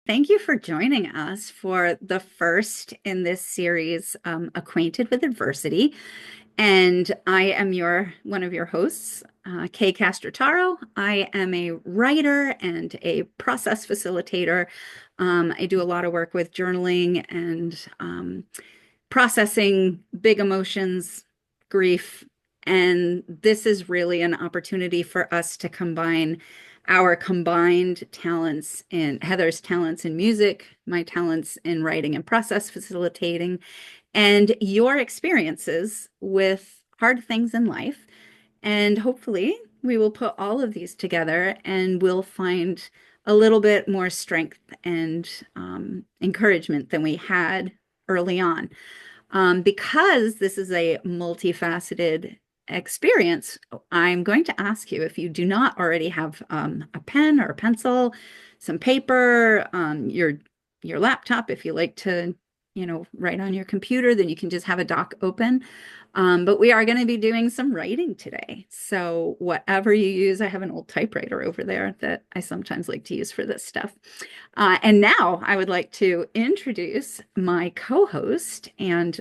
Thank you for joining us for the first in this series, Acquainted with Adversity. And I am your one of your hosts, Kay Castrotaro. I am a writer and a process facilitator. I do a lot of work with journaling and processing big emotions, grief. And this is really an opportunity for us to combine our combined talents in Heather's talents in music, my talents in writing and process facilitating, and your experiences with hard things in life. And hopefully, we will put all of these together and we'll find a little bit more strength and encouragement than we had early on. Because this is a multifaceted experience, I'm going to ask you if you do not already have a pen or a pencil, some paper, your laptop, if you like to, write on your computer, then you can just have a doc open. But we are going to be doing some writing today. So whatever you use, I have an old typewriter over there that I sometimes like to use for this stuff. And now I would like to introduce my co-host and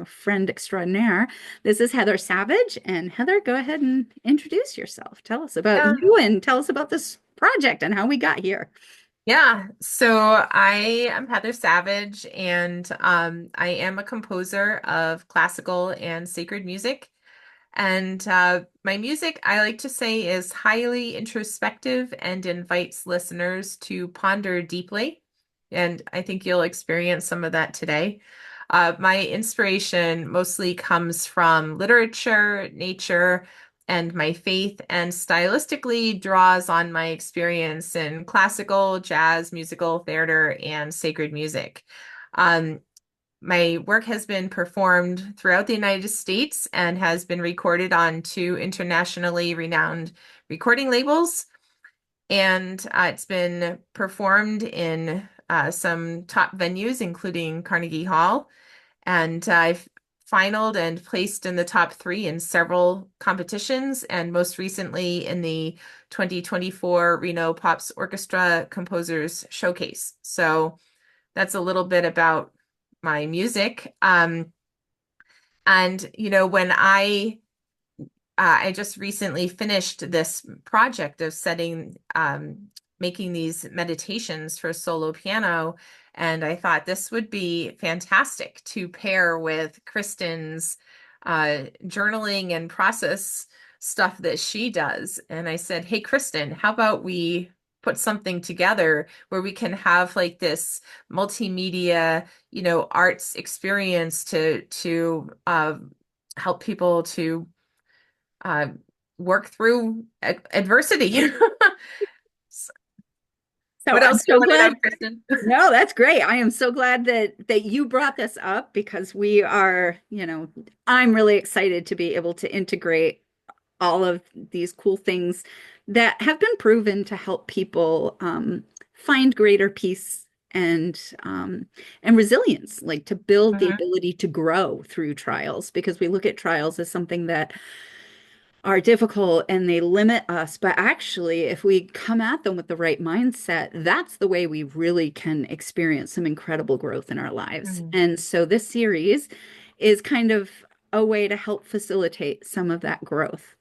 friend extraordinaire. This is Heather Savage. And Heather, go ahead and introduce yourself. Tell us about Yeah. you and tell us about this project and how we got here. Yeah. So I am Heather Savage, and I am a composer of classical and sacred music. And my music, I like to say, is highly introspective and invites listeners to ponder deeply. And I think you'll experience some of that today. My inspiration mostly comes from literature, nature, and my faith, and stylistically draws on my experience in classical, jazz, musical theater, and sacred music. Um, my work has been performed throughout the United States and has been recorded on two internationally renowned recording labels. And it's been performed in some top venues, including Carnegie Hall. And I've finaled and placed in the top three in several competitions, and most recently in the 2024 Reno Pops Orchestra Composers Showcase. So that's a little bit about my music. When I just recently finished this project of making these meditations for solo piano, and I thought this would be fantastic to pair with Kristen's journaling and process stuff that she does. And I said, "Hey, Kristen, how about we put something together where we can have like this multimedia, arts experience to help people to uh, work through adversity." So What I'm else do you so want to glad. know, Kristen? No, that's great. I am so glad that you brought this up because I'm really excited to be able to integrate all of these cool things that have been proven to help people find greater peace and resilience, like to build the Mhm. ability to grow through trials, because we look at trials as something that are difficult and they limit us. But actually, if we come at them with the right mindset, that's the way we really can experience some incredible growth in our lives. Mhm. And so this series is kind of a way to help facilitate some of that growth.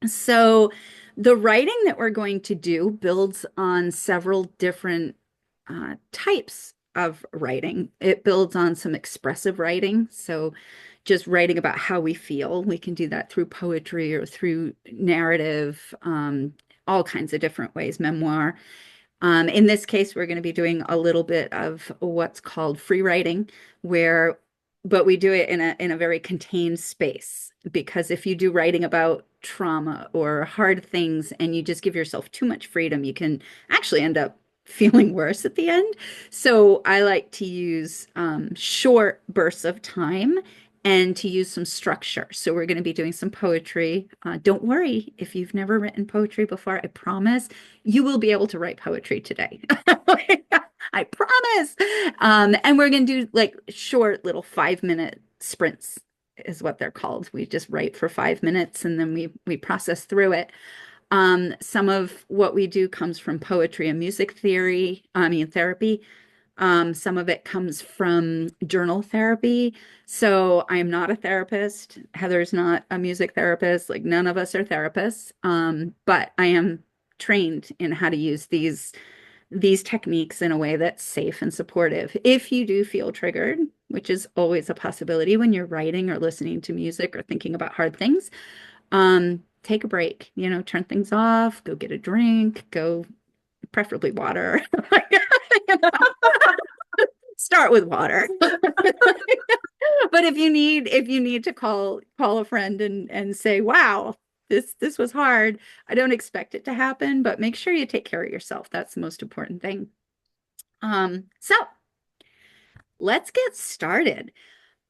So the writing that we're going to do builds on several different types of writing. It builds on some expressive writing. So just writing about how we feel. We can do that through poetry or through narrative, all kinds of different ways, memoir. In this case, we're going to be doing a little bit of what's called free writing, but we do it in a very contained space. Because if you do writing about trauma or hard things and you just give yourself too much freedom, you can actually end up feeling worse at the end. So I like to use short bursts of time and to use some structure. So we're going to be doing some poetry. Don't worry if you've never written poetry before. I promise you will be able to write poetry today. I promise. And we're going to do like short little 5 minute sprints is what they're called. We just write for 5 minutes and then we process through it. Some of what we do comes from poetry and music theory, I mean, therapy. Some of it comes from journal therapy. So I'm not a therapist. Heather's not a music therapist. Like none of us are therapists. But I am trained in how to use these techniques in a way that's safe and supportive. If you do feel triggered, which is always a possibility when you're writing or listening to music or thinking about hard things, take a break, turn things off, go get a drink, go preferably water. Start with water. But if you need to call a friend and say, wow, this was hard. I don't expect it to happen, but make sure you take care of yourself. That's the most important thing. So let's get started.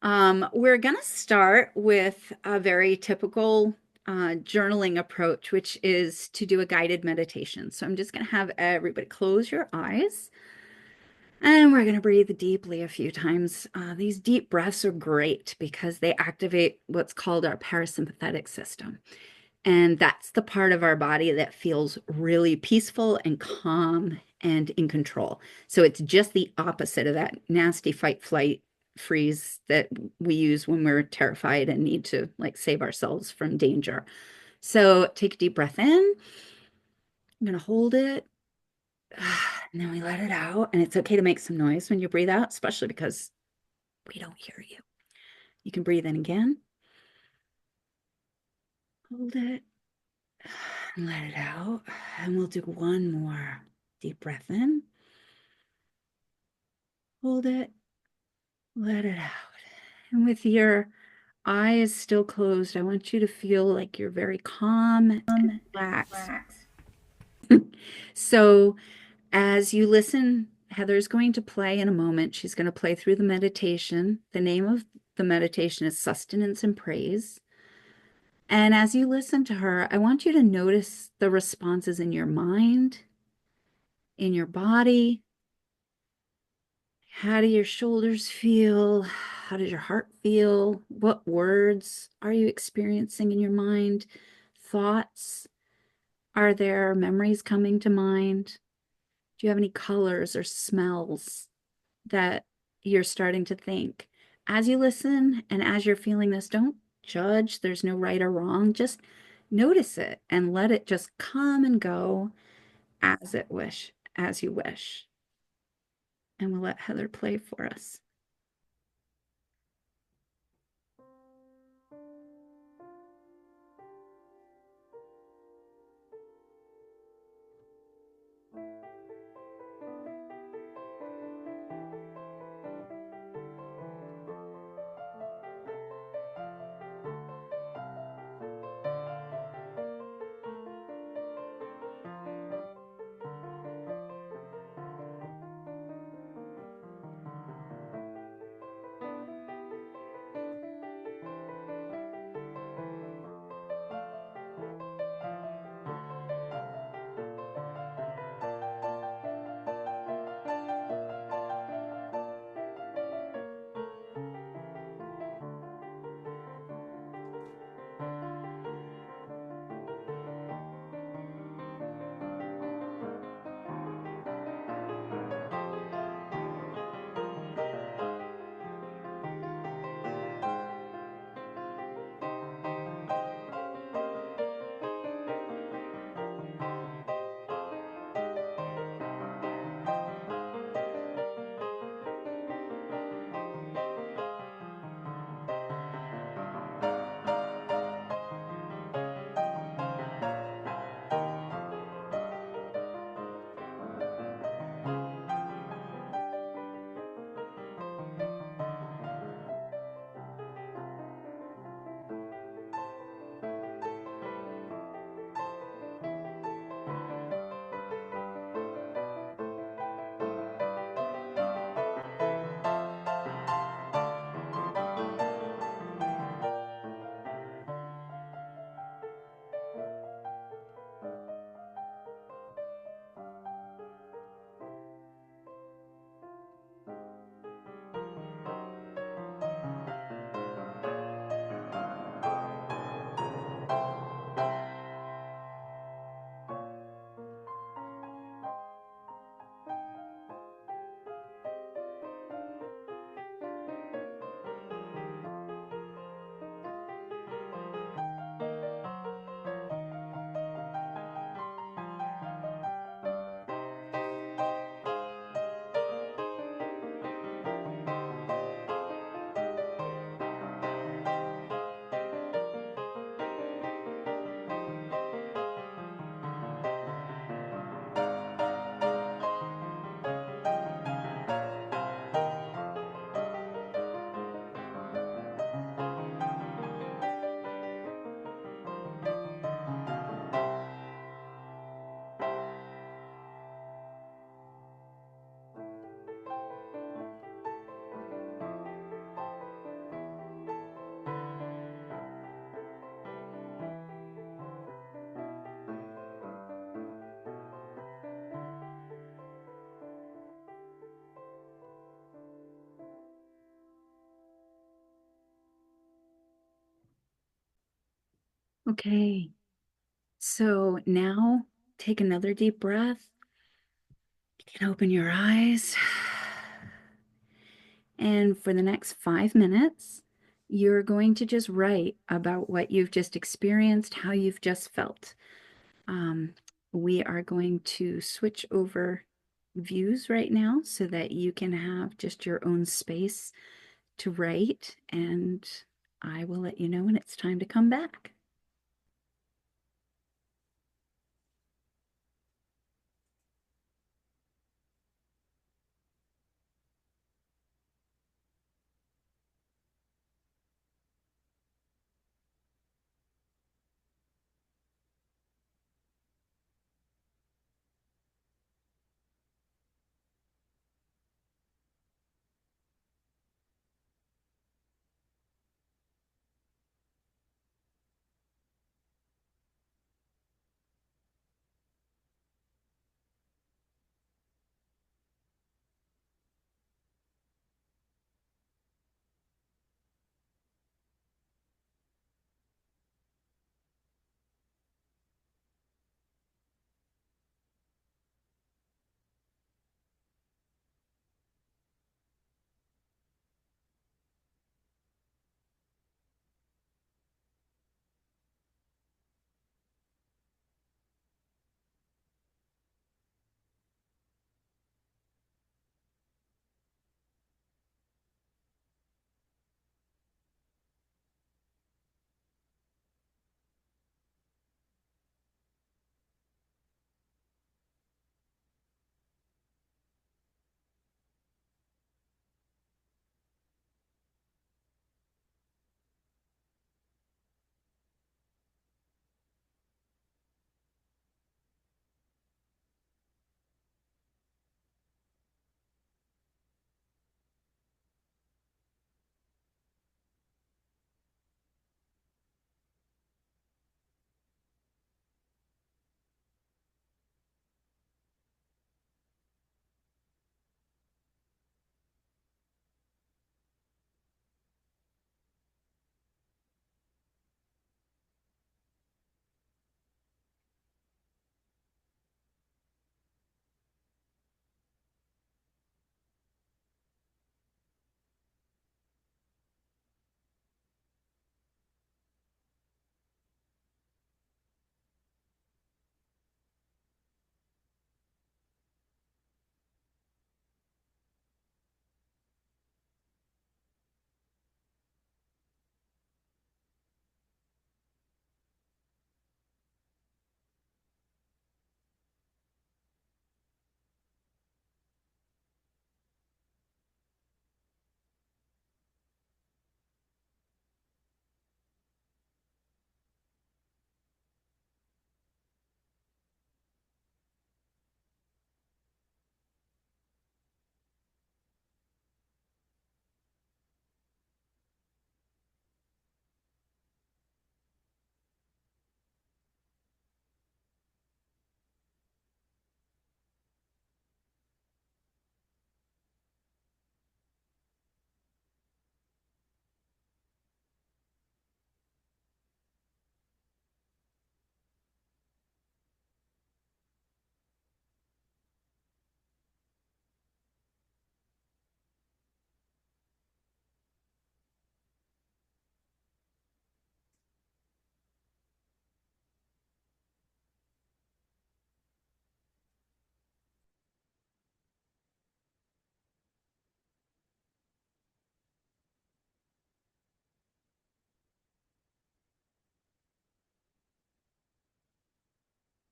We're going to start with a very typical journaling approach, which is to do a guided meditation. So I'm just going to have everybody close your eyes and we're going to breathe deeply a few times. These deep breaths are great because they activate what's called our parasympathetic system. And that's the part of our body that feels really peaceful and calm and in control. So it's just the opposite of that nasty fight, flight, freeze that we use when we're terrified and need to like save ourselves from danger. So take a deep breath in. I'm going to hold it. And then we let it out. And it's okay to make some noise when you breathe out, especially because we don't hear you. You can breathe in again. Hold it. And let it out. And we'll do one more deep breath in. Hold it. Let it out. And with your eyes still closed, I want you to feel like you're very calm and relaxed. So as you listen, Heather's going to play in a moment. She's going to play through the meditation. The name of the meditation is Sustenance and Praise. And as you listen to her, I want you to notice the responses in your mind, in your body. How do your shoulders feel? How does your heart feel? What words are you experiencing in your mind? Thoughts? Are there memories coming to mind? Do you have any colors or smells that you're starting to think? As you listen and as you're feeling this, don't judge. There's no right or wrong. Just notice it and let it just come and go as you wish. And we'll let Heather play for us. Okay. So now take another deep breath. You can open your eyes. And for the next 5 minutes, you're going to just write about what you've just experienced, how you've just felt. Um, we are going to switch over views right now so that you can have just your own space to write, and I will let you know when it's time to come back.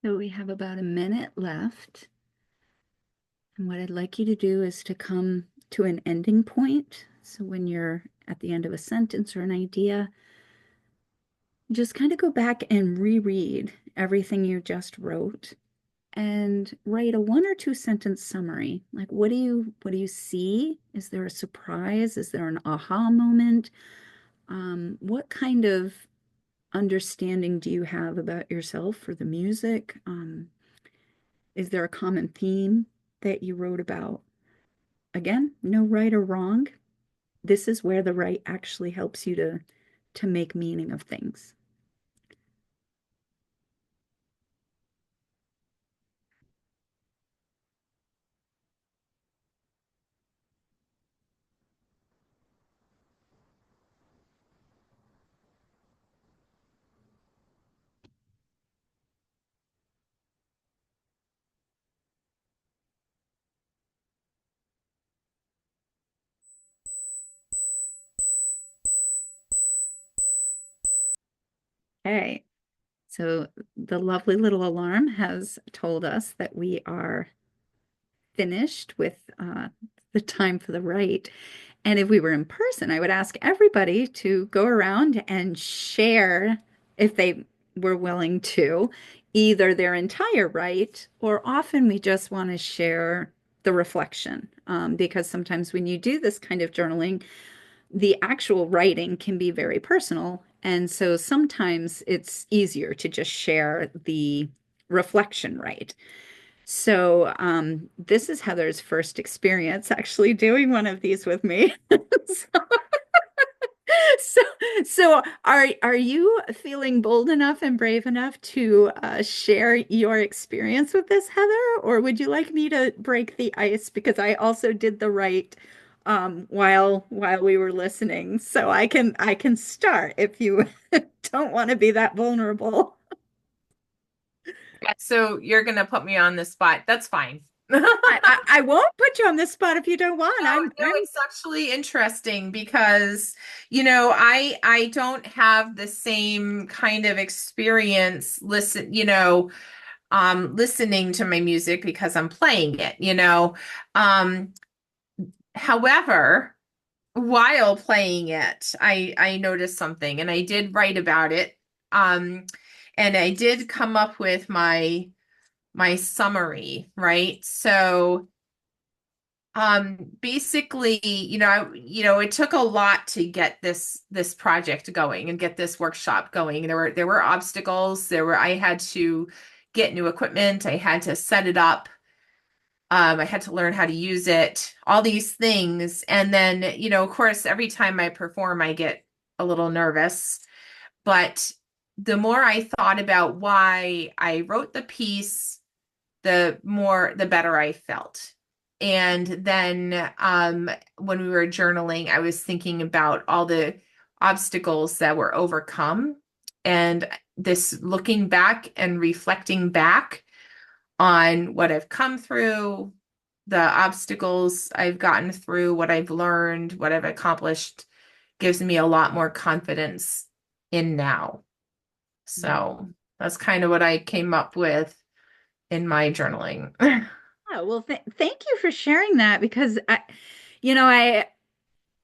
So we have about a minute left. And what I'd like you to do is to come to an ending point. So when you're at the end of a sentence or an idea, just kind of go back and reread everything you just wrote and write a 1 or 2 sentence summary. Like what do you see? Is there a surprise? Is there an aha moment? What kind of understanding do you have about yourself or the music? Is there a common theme that you wrote about? Again, no right or wrong. This is where the right actually helps you to make meaning of things. Okay. So the lovely little alarm has told us that we are finished with the time for the write. And if we were in person, I would ask everybody to go around and share, if they were willing to, either their entire write, or often we just want to share the reflection. Because sometimes when you do this kind of journaling, the actual writing can be very personal. And so sometimes it's easier to just share the reflection right. So this is Heather's first experience actually doing one of these with me. So, so, so are you feeling bold enough and brave enough to share your experience with this, Heather? Or would you like me to break the ice? Because I also did the right while we were listening. So I can start if you don't want to be that vulnerable. So you're gonna put me on the spot. That's fine. I won't put you on the spot if you don't want. No, I'm no, it's actually interesting because, I don't have the same kind of experience listening to my music because I'm playing it. Um, However, while playing it, I noticed something and I did write about it. Um, and I did come up with my summary, right? So basically, it took a lot to get this project going and get this workshop going. There were obstacles. I had to get new equipment. I had to set it up. I had to learn how to use it, all these things. And then, of course, every time I perform, I get a little nervous. But the more I thought about why I wrote the piece, the better I felt. And then when we were journaling, I was thinking about all the obstacles that were overcome. And this looking back and reflecting back on what I've come through, the obstacles I've gotten through, what I've learned, what I've accomplished gives me a lot more confidence in now. So that's kind of what I came up with in my journaling. Oh, well, thank you for sharing that because I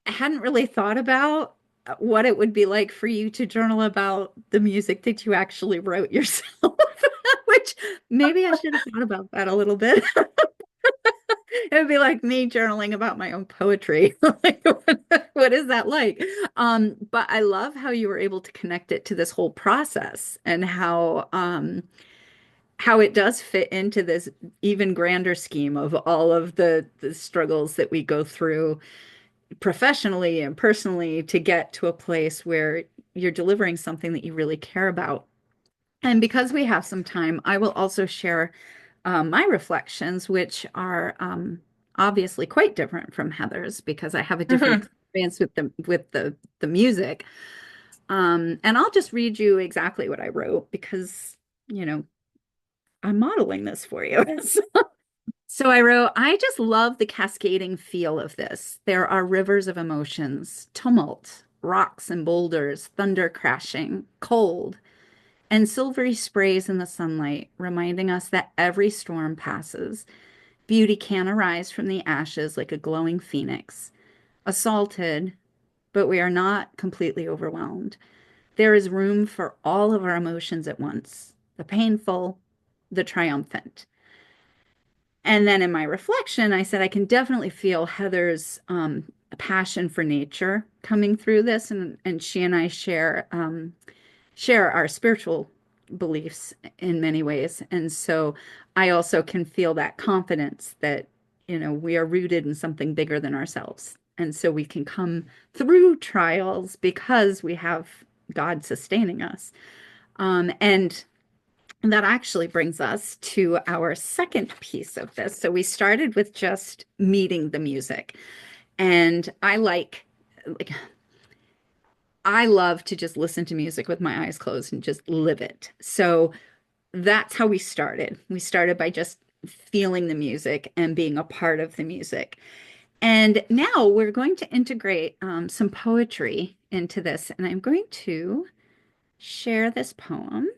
hadn't really thought about what it would be like for you to journal about the music that you actually wrote yourself, which maybe I should have thought about that a little bit. It would be like me journaling about my own poetry. Like, what is that like? But I love how you were able to connect it to this whole process and how it does fit into this even grander scheme of all of the struggles that we go through professionally and personally to get to a place where you're delivering something that you really care about. And because we have some time, I will also share my reflections, which are obviously quite different from Heather's because I have a different experience with the music. And I'll just read you exactly what I wrote because, you know, I'm modeling this for you. So I wrote, I just love the cascading feel of this. There are rivers of emotions, tumult, rocks and boulders, thunder crashing, cold, and silvery sprays in the sunlight, reminding us that every storm passes. Beauty can arise from the ashes like a glowing phoenix. Assaulted, but we are not completely overwhelmed. There is room for all of our emotions at once, the painful, the triumphant. And then in my reflection, I said I can definitely feel Heather's passion for nature coming through this, and she and I share our spiritual beliefs in many ways, and so I also can feel that confidence that we are rooted in something bigger than ourselves, and so we can come through trials because we have God sustaining us, and that actually brings us to our second piece of this. So we started with just meeting the music. And like I love to just listen to music with my eyes closed and just live it. So that's how we started. We started by just feeling the music and being a part of the music. And now we're going to integrate some poetry into this. And I'm going to share this poem.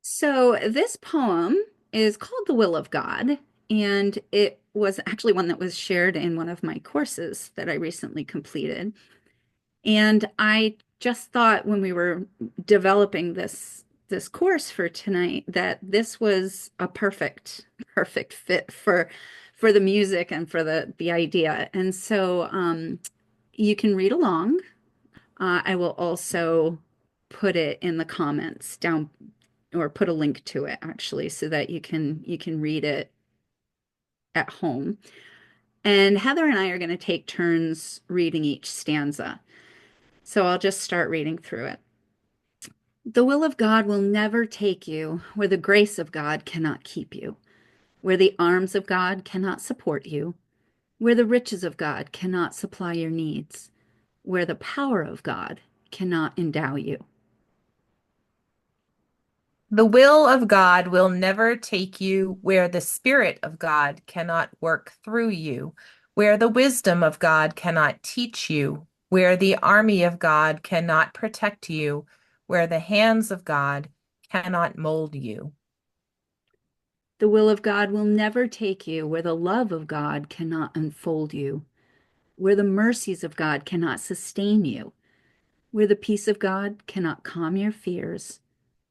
So, this poem is called The Will of God, and it was actually one that was shared in one of my courses that I recently completed. And I just thought when we were developing this course for tonight that this was a perfect fit for the music and for the idea. And so you can read along. I will also put it in the comments down or put a link to it actually so that you can read it at home. And Heather and I are going to take turns reading each stanza. So I'll just start reading through it. The will of God will never take you where the grace of God cannot keep you, where the arms of God cannot support you, where the riches of God cannot supply your needs, where the power of God cannot endow you. The will of God will never take you where the Spirit of God cannot work through you, where the wisdom of God cannot teach you, where the army of God cannot protect you, where the hands of God cannot mold you. The will of God will never take you where the love of God cannot unfold you, where the mercies of God cannot sustain you, where the peace of God cannot calm your fears,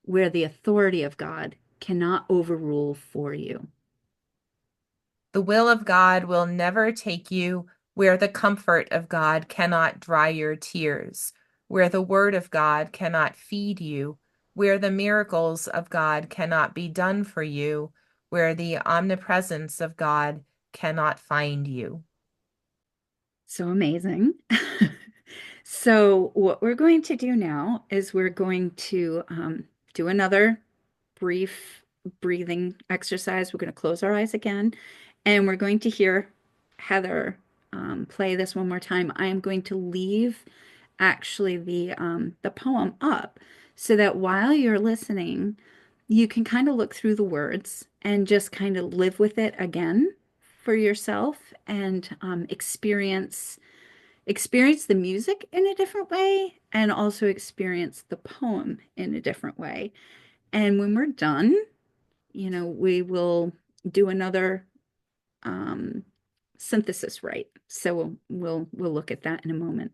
where the authority of God cannot overrule for you. The will of God will never take you where the comfort of God cannot dry your tears, where the word of God cannot feed you, where the miracles of God cannot be done for you, where the omnipresence of God cannot find you. So amazing. So, what we're going to do now is we're going to do another brief breathing exercise. We're going to close our eyes again, and we're going to hear Heather play this one more time. I am going to leave actually the poem up so that while you're listening, you can kind of look through the words and just kind of live with it again for yourself and experience the music in a different way and also experience the poem in a different way. And when we're done, we will do another um, synthesis right. So we'll look at that in a moment.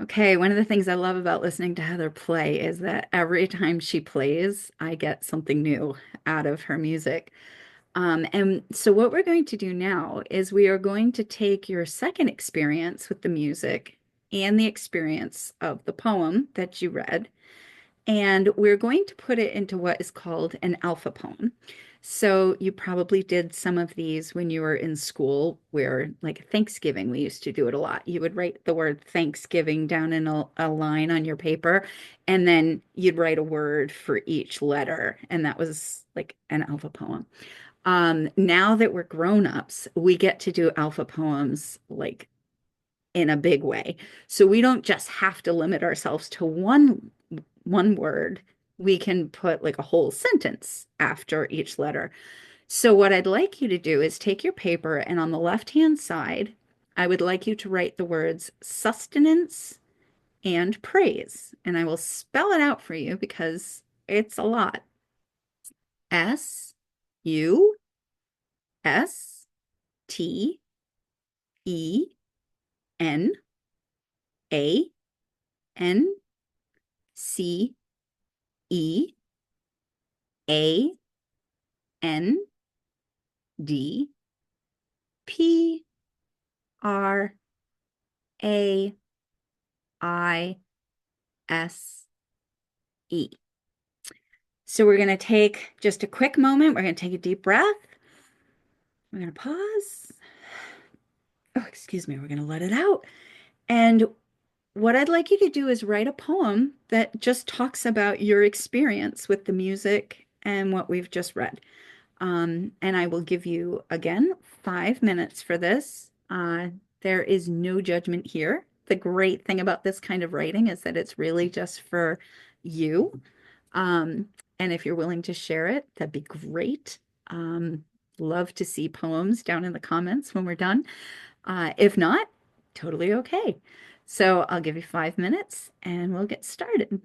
Okay, one of the things I love about listening to Heather play is that every time she plays, I get something new out of her music. And so, what we're going to do now is we are going to take your second experience with the music and the experience of the poem that you read, and we're going to put it into what is called an alpha poem. So you probably did some of these when you were in school, where like Thanksgiving, we used to do it a lot. You would write the word Thanksgiving down in a line on your paper, and then you'd write a word for each letter. And that was like an alpha poem. Now that we're grown-ups, we get to do alpha poems like in a big way. So we don't just have to limit ourselves to one word. We can put like a whole sentence after each letter. So what I'd like you to do is take your paper and on the left-hand side, I would like you to write the words sustenance and praise. And I will spell it out for you because it's a lot. Sustenance. So we're going to take just a quick moment. We're going to take a deep breath. We're going to pause. Oh, excuse me. We're going to let it out. And what I'd like you to do is write a poem that just talks about your experience with the music and what we've just read. And I will give you, again, 5 minutes for this. There is no judgment here. The great thing about this kind of writing is that it's really just for you. Um, and if you're willing to share it, that'd be great. Um, Love to see poems down in the comments when we're done. If not, totally okay. So I'll give you 5 minutes and we'll get started.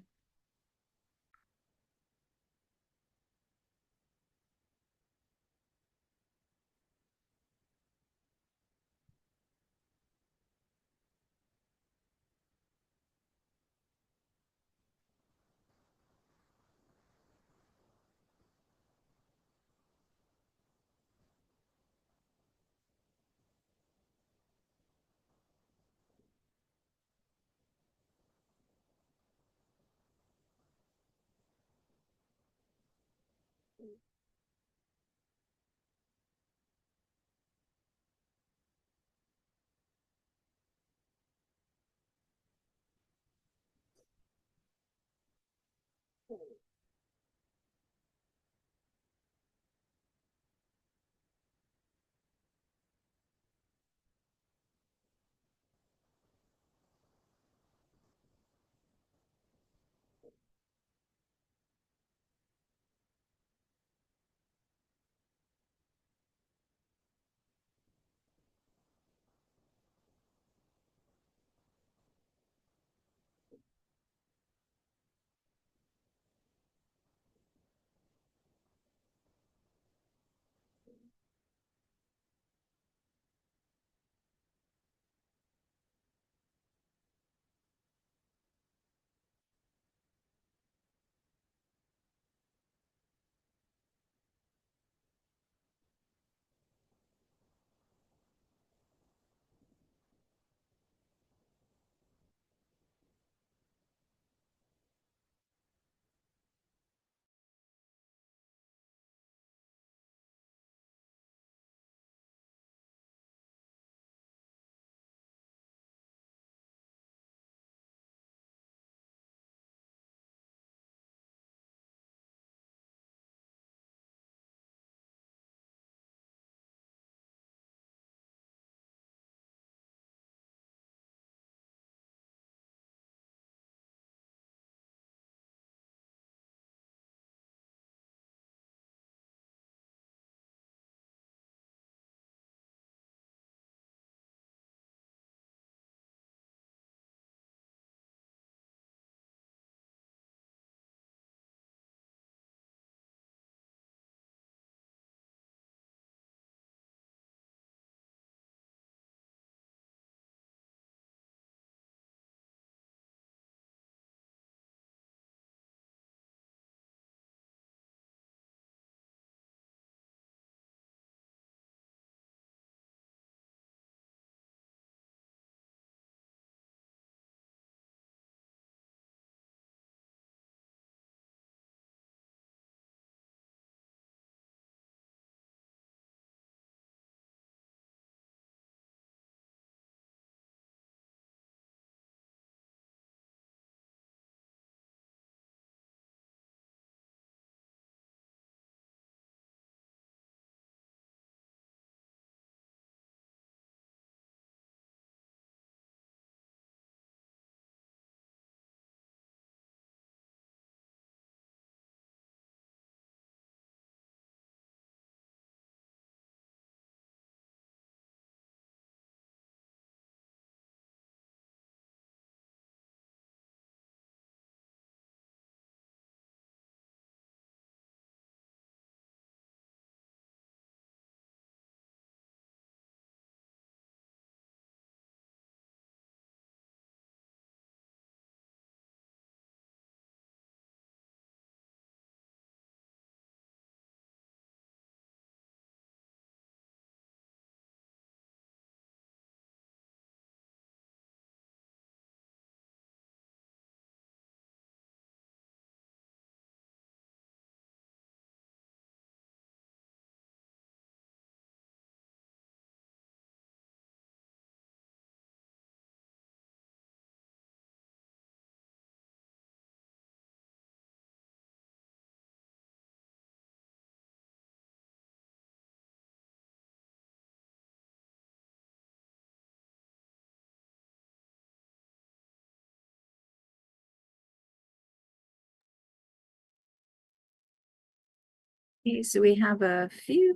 Okay, so we have a few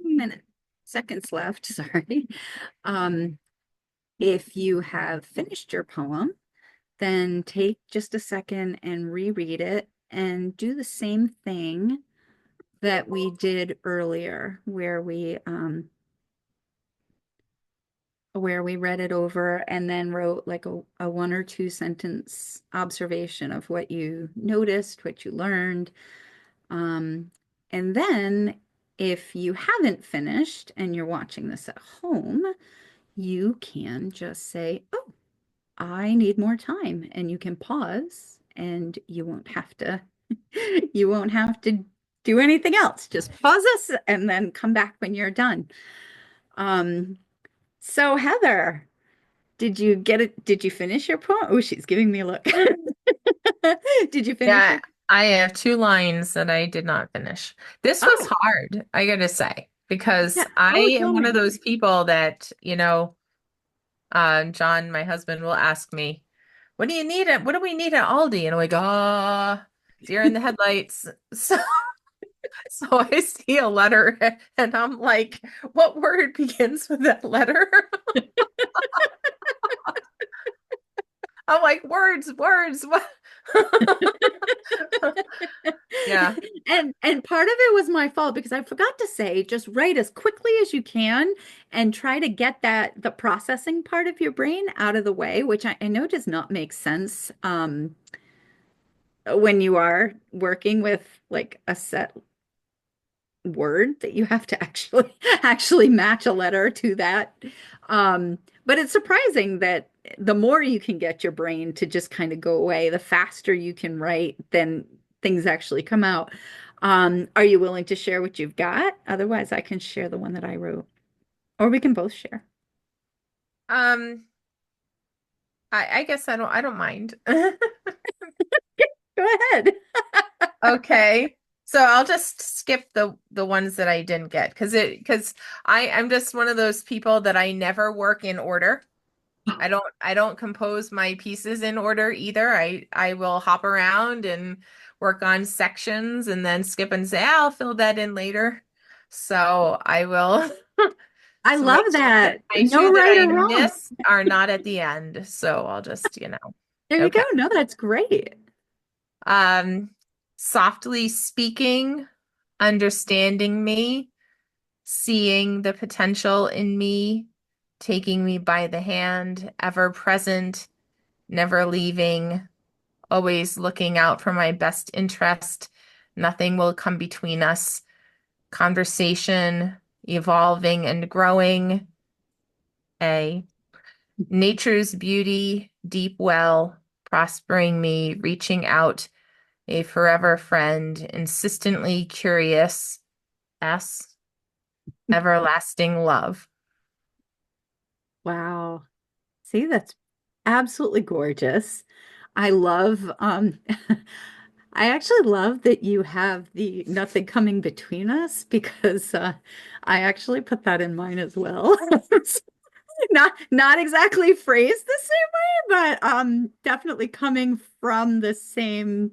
seconds left, sorry. Um, if you have finished your poem, then take just a second and reread it and do the same thing that we did earlier, where we read it over and then wrote like a one or two sentence observation of what you noticed, what you learned. Um, and then if you haven't finished and you're watching this at home, you can just say, "Oh, I need more time." And you can pause and you won't have to you won't have to do anything else. Just pause us and then come back when you're done. Um, so Heather, did you get it? Did you finish your poem? Oh, she's giving me a look. Did you finish Yeah, your? I have two lines that I did not finish. This was Oh, hard, I gotta say, because yeah. I Oh, am tell one of me. those people that, John, my husband, will ask me, what do you need at, what do we need at Aldi? And I'm like, deer in the headlights. So, so I see a letter and I'm like, what word begins with that letter? I'm like, words, words. What? Yeah. And part of it was my fault because I forgot to say just write as quickly as you can and try to get the processing part of your brain out of the way, which I know does not make sense when you are working with like a set word that you have to actually match a letter to that. But it's surprising that the more you can get your brain to just kind of go away, the faster you can write, then things actually come out. Are you willing to share what you've got? Otherwise, I can share the one that I wrote, or we can both share. Um, I guess I don't mind. Go ahead. Okay. So I'll just skip the ones that I didn't get because I'm just one of those people that I never work in order. I don't compose my pieces in order either. I will hop around and work on sections and then skip and say, I'll fill that in later. So I will I so my love that. my two No that right I or wrong. miss are not at the end. So I'll just. There you go. Okay. No, that's great. Um, softly speaking, understanding me, seeing the potential in me, taking me by the hand, ever present, never leaving, always looking out for my best interest. Nothing will come between us. Conversation, evolving and growing. A. Nature's beauty, deep well, prospering me, reaching out, a forever friend, insistently curious. S. Everlasting love. Wow. See, that's absolutely gorgeous. I love I actually love that you have the nothing coming between us because I actually put that in mine as well. It's not exactly phrased the same way, but definitely coming from the same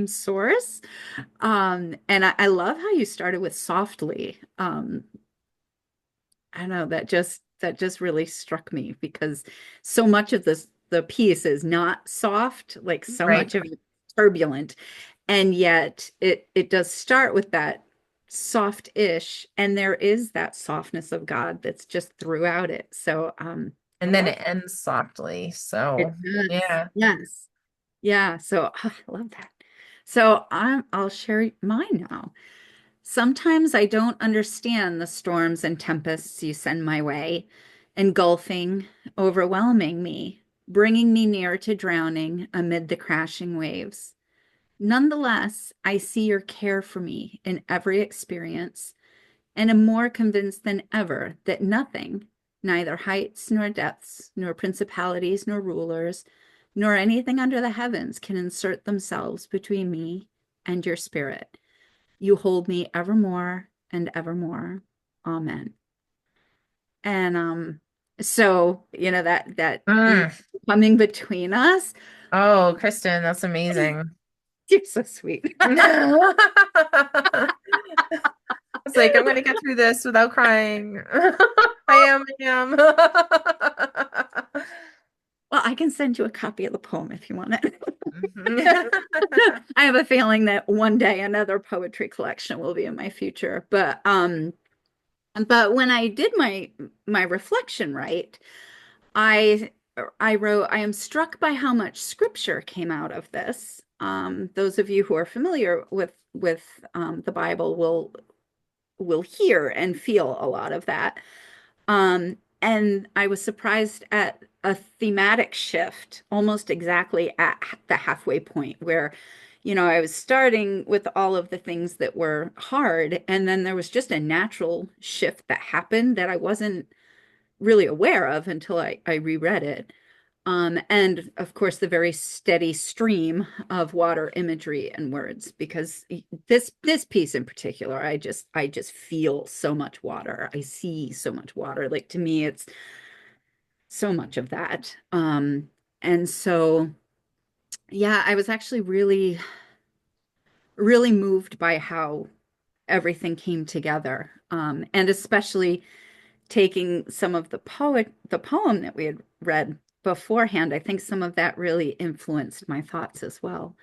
source. And I love how you started with softly. I don't know, that just really struck me because so much of the piece is not soft, like so Right. much of it is turbulent, and yet it does start with that soft-ish, and there is that softness of God that's just throughout it. So I And then love it ends softly. it. So, Does. yeah. Yes. Yeah. So I love that. So I'll share mine now. Sometimes I don't understand the storms and tempests you send my way, engulfing, overwhelming me, bringing me near to drowning amid the crashing waves. Nonetheless, I see your care for me in every experience and am more convinced than ever that nothing, neither heights nor depths, nor principalities nor rulers, nor anything under the heavens can insert themselves between me and your spirit. You hold me evermore and evermore. Amen. And so that Mm. coming between us, Oh, Kristen, that's amazing. you're so sweet. was like, I'm gonna get through this without crying. I am. Well, I can send you a copy of the poem if you want it. Mhm. I have a feeling that one day another poetry collection will be in my future. But when I did my reflection right, I I wrote, I am struck by how much scripture came out of this. Those of you who are familiar with the Bible will hear and feel a lot of that. And I was surprised at a thematic shift almost exactly at the halfway point where, I was starting with all of the things that were hard, and then there was just a natural shift that happened that I wasn't really aware of until I reread it. And of course, the very steady stream of water imagery and words, because this piece in particular, I just feel so much water. I see so much water. Like to me, it's so much of that. And so yeah, I was actually really, really moved by how everything came together. And especially taking some of the poem that we had read beforehand, I think some of that really influenced my thoughts as well.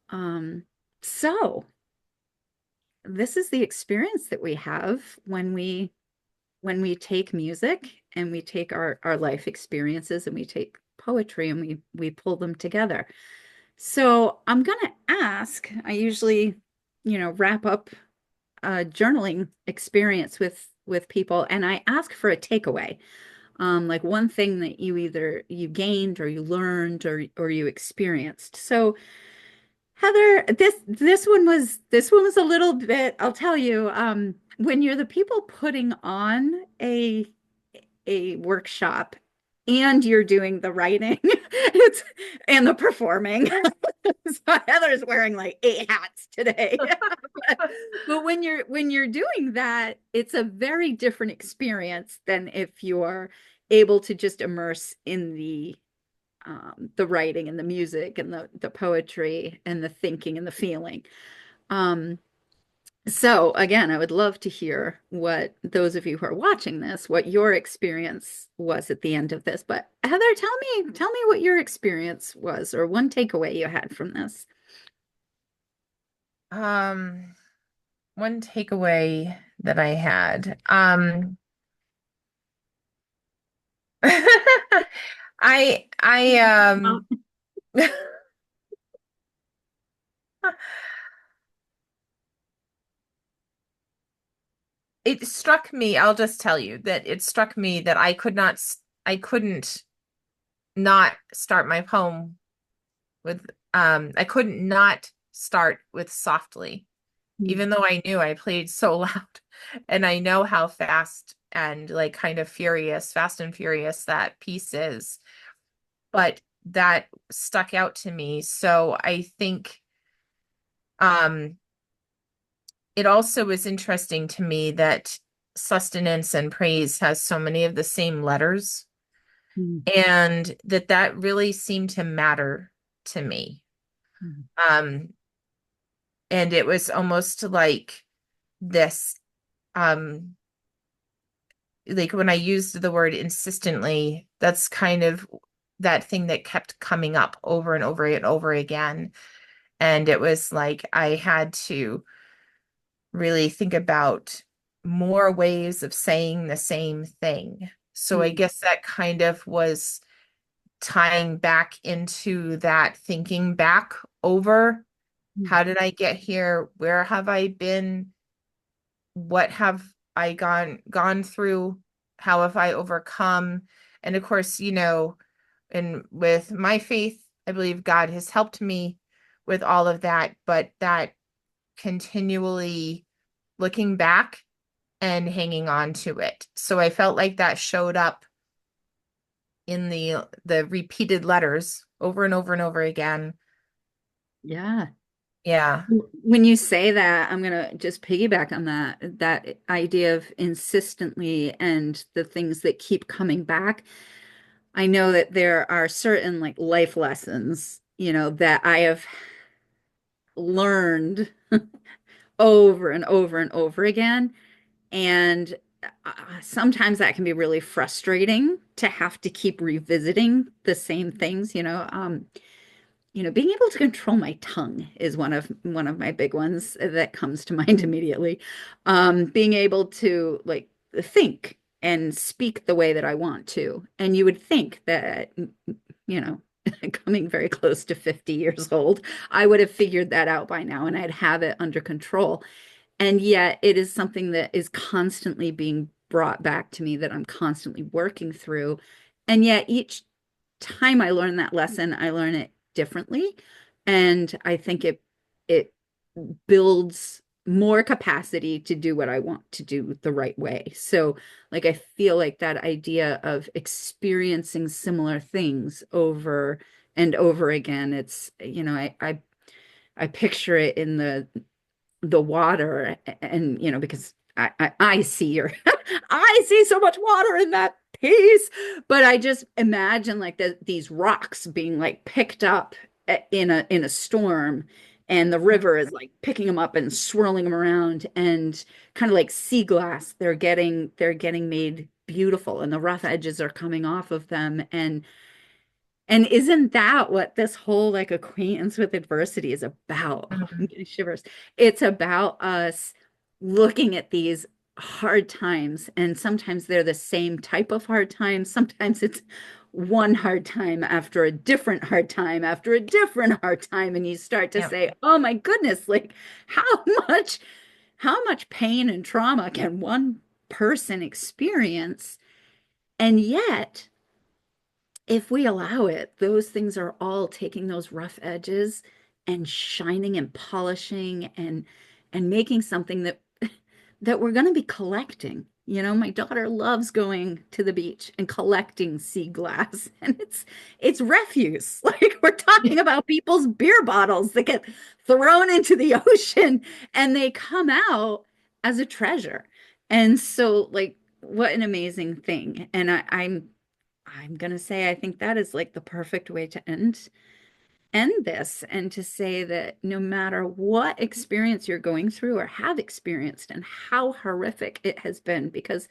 Um, so this is the experience that we have when we take music and we take our life experiences and we take poetry and we pull them together. So I'm gonna ask, I usually, wrap up a journaling experience with people and I ask for a takeaway. Like one thing that you either you gained or you learned or you experienced. So Heather, this one was a little bit, I'll tell you, when you're the people putting on a workshop and you're doing the writing it's and the performing. So Heather's wearing like 8 hats today. But when you're doing that, it's a very different experience than if you're able to just immerse in the writing and the music and the poetry and the thinking and the feeling. Um, so again, I would love to hear what those of you who are watching this, what your experience was at the end of this. But Heather, tell me what your experience was or one takeaway you had from this. Um, One takeaway that I had. I it struck me, I'll just tell you that it struck me that I couldn't not start my poem with I couldn't not start with softly, Mm, even though I knew I played so loud and I know how fast and like kind of fast and furious that piece is. But that stuck out to me. So I think um it also was interesting to me that Sustenance and Praise has so many of the same letters, mm, and that really seemed to matter to me. mm, Um, and it was almost like this, um, like when I used the word insistently, that's kind of that thing that kept coming up over and over and over again. And it was like I had to really think about more ways of saying the same thing. So I mm, guess that kind of was tying back into that thinking back over mm, how did I get here? Where have I been? What have I gone through? How have I overcome? And of course, and with my faith, I believe God has helped me with all of that, but that continually looking back and hanging on to it. So I felt like that showed up in the repeated letters over and over and over again. yeah. Yeah. When you say that, I'm gonna just piggyback on that idea of insistently and the things that keep coming back. I know that there are certain like life lessons, that I have learned over and over and over again. And sometimes that can be really frustrating to have to keep revisiting the same things, being able to control my tongue is one of my big ones that comes to mind immediately. Being able to like think and speak the way that I want to. And you would think that, you know, coming very close to 50 years old, I would have figured that out by now and I'd have it under control. And yet it is something that is constantly being brought back to me that I'm constantly working through. And yet each time I learn that lesson, I learn it differently. And I think it builds more capacity to do what I want to do the right way. So like I feel like that idea of experiencing similar things over and over again, it's, I picture it in the water and because I see your I see so much water in that piece, but I just imagine like these rocks being like picked up in a storm, and the river is like picking them up and swirling them around, and kind of like sea glass, they're getting made beautiful and the rough edges are coming off of them. And isn't that what this whole like acquaintance with adversity is about? Oh, I'm Mhm. getting shivers. It's about us looking at these hard times, and sometimes they're the same type of hard time. Sometimes it's one hard time after a different hard time after a different hard time, and you start to Yep. say, "Oh my goodness, like how much how much pain and trauma can one person experience?" And yet if we allow it, those things are all taking those rough edges and shining and polishing and making something that we're going to be collecting. My daughter loves going to the beach and collecting sea glass, and it's refuse. Like we're talking about people's beer bottles that get thrown into the ocean and they come out as a treasure. And so like what an amazing thing. And I'm gonna say I think that is like the perfect way to end this, and to say that no matter what experience you're going through or have experienced and how horrific it has been, because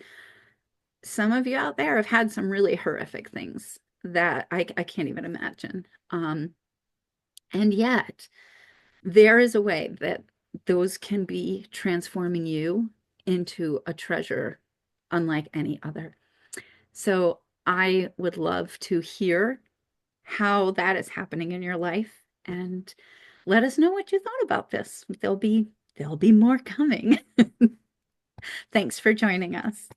some of you out there have had some really horrific things that I can't even imagine. And yet there is a way that those can be transforming you into a treasure unlike any other. So I would love to hear how that is happening in your life, and let us know what you thought about this. There'll be more coming. Thanks for joining us.